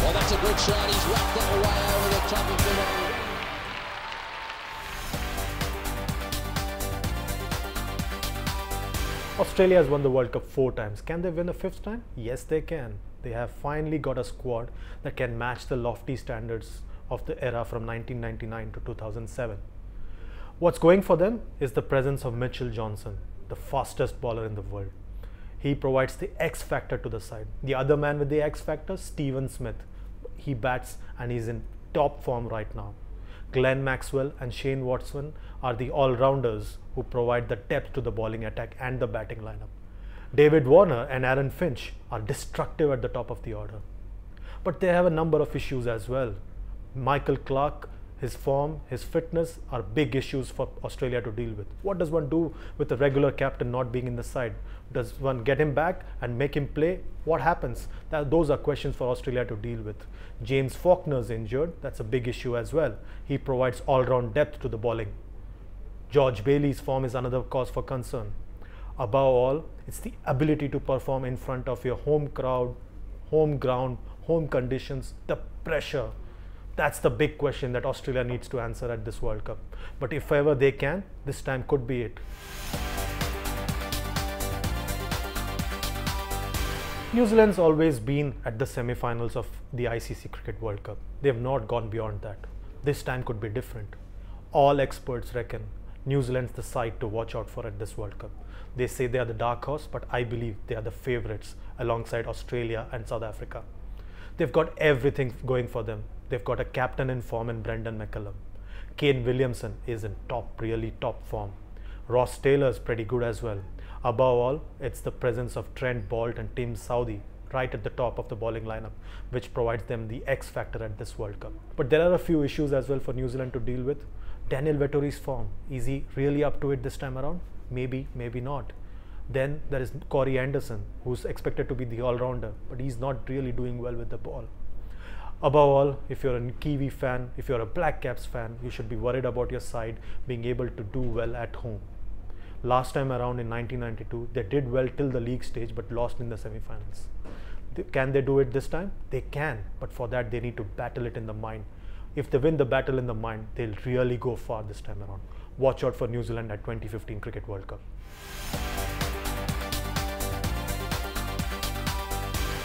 Oh, that's a good shot. He's whacked it away over the top of the wall. Australia has won the World Cup 4 times. Can they win a 5th time? Yes, they can. They have finally got a squad that can match the lofty standards of the era from 1999 to 2007. What's going for them is the presence of Mitchell Johnson, the fastest bowler in the world. He provides the X factor to the side. The other man with the X factor, Steven Smith. He bats and he's in top form right now. Glenn Maxwell and Shane Watson are the all-rounders who provide the depth to the bowling attack and the batting lineup. David Warner and Aaron Finch are destructive at the top of the order. But they have a number of issues as well. Michael Clarke, his form, his fitness are big issues for Australia to deal with. What does one do with the regular captain not being in the side? Does one get him back and make him play? What happens? Those are questions for Australia to deal with. James Faulkner is injured. That's a big issue as well. He provides all-round depth to the bowling. George Bailey's form is another cause for concern. Above all, it's the ability to perform in front of your home crowd, home ground, home conditions, the pressure. That's the big question that Australia needs to answer at this World Cup. But if ever they can, this time could be it. New Zealand's always been at the semi-finals of the ICC Cricket World Cup. They have not gone beyond that. This time could be different. All experts reckon New Zealand's the side to watch out for at this World Cup. They say they are the dark horse, but I believe they are the favourites alongside Australia and South Africa. They've got everything going for them. They've got a captain in form in Brendan McCullum. Kane Williamson is in really top form. Ross Taylor is pretty good as well. Above all, it's the presence of Trent Boult and Tim Southee right at the top of the bowling lineup, which provides them the X factor at this World Cup. But there are a few issues as well for New Zealand to deal with. Daniel Vettori's form, is he really up to it this time around? Maybe, maybe not. Then there is Corey Anderson, who's expected to be the all-rounder, but he's not really doing well with the ball. Above all, if you're a Kiwi fan, if you're a Black Caps fan, you should be worried about your side being able to do well at home. Last time around in 1992, they did well till the league stage but lost in the semi-finals. Can they do it this time? They can, but for that they need to battle it in the mind. If they win the battle in the mind, they'll really go far this time around. Watch out for New Zealand at 2015 Cricket World Cup.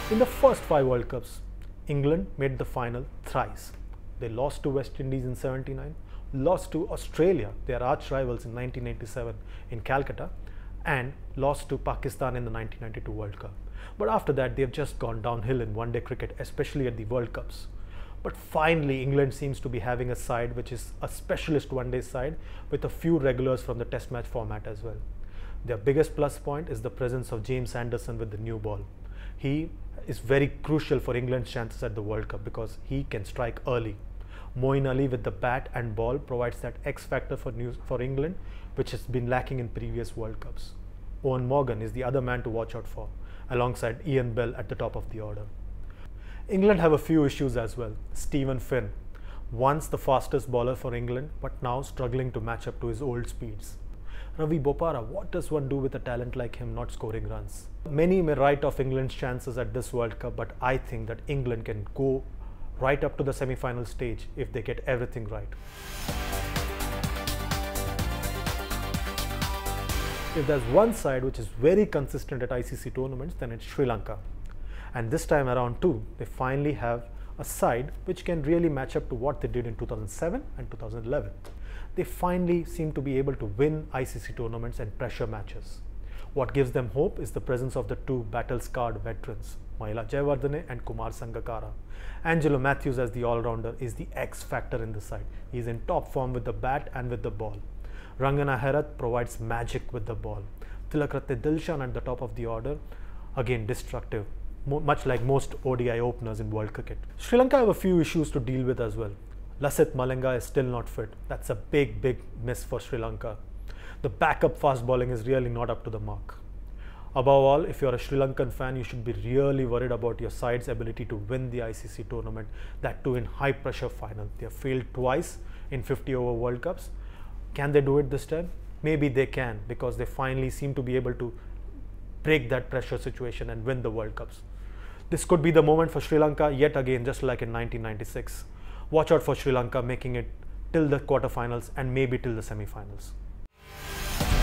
In the first 5 World Cups, England made the final thrice. They lost to West Indies in '79, lost to Australia, their arch rivals, in 1987 in Calcutta, and lost to Pakistan in the 1992 World Cup. But after that, they've just gone downhill in one-day cricket, especially at the World Cups. But finally, England seems to be having a side which is a specialist one-day side with a few regulars from the Test match format as well. Their biggest plus point is the presence of James Anderson with the new ball. He is very crucial for England's chances at the World Cup because he can strike early. Moeen Ali with the bat and ball provides that X factor for England, which has been lacking in previous World Cups. Owen Morgan is the other man to watch out for, alongside Ian Bell at the top of the order. England have a few issues as well. Stephen Finn, once the fastest bowler for England, but now struggling to match up to his old speeds. Ravi Bopara, what does one do with a talent like him not scoring runs? Many may write off England's chances at this World Cup, but I think that England can go right up to the semi-final stage if they get everything right. If there's one side which is very consistent at ICC tournaments, then it's Sri Lanka. And this time around too, they finally have a side which can really match up to what they did in 2007 and 2011. They finally seem to be able to win ICC tournaments and pressure matches. What gives them hope is the presence of the two battle-scarred veterans, Mahela Jayawardene and Kumar Sangakkara. Angelo Matthews as the all-rounder is the X factor in the side. He is in top form with the bat and with the ball. Rangana Herath provides magic with the ball. Tilakratne Dilshan at the top of the order, again destructive, much like most ODI openers in world cricket. Sri Lanka have a few issues to deal with as well. Lasith Malinga is still not fit. That's a big miss for Sri Lanka. The backup fast bowling is really not up to the mark. Above all, if you're a Sri Lankan fan, you should be really worried about your side's ability to win the ICC tournament, that too in high pressure final. They have failed twice in 50 over World Cups. Can they do it this time? Maybe they can, because they finally seem to be able to break that pressure situation and win the World Cups. This could be the moment for Sri Lanka yet again, just like in 1996. Watch out for Sri Lanka making it till the quarterfinals and maybe till the semi-finals.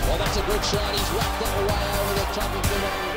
Well, that's a good shot. He's whacked it away over the top of the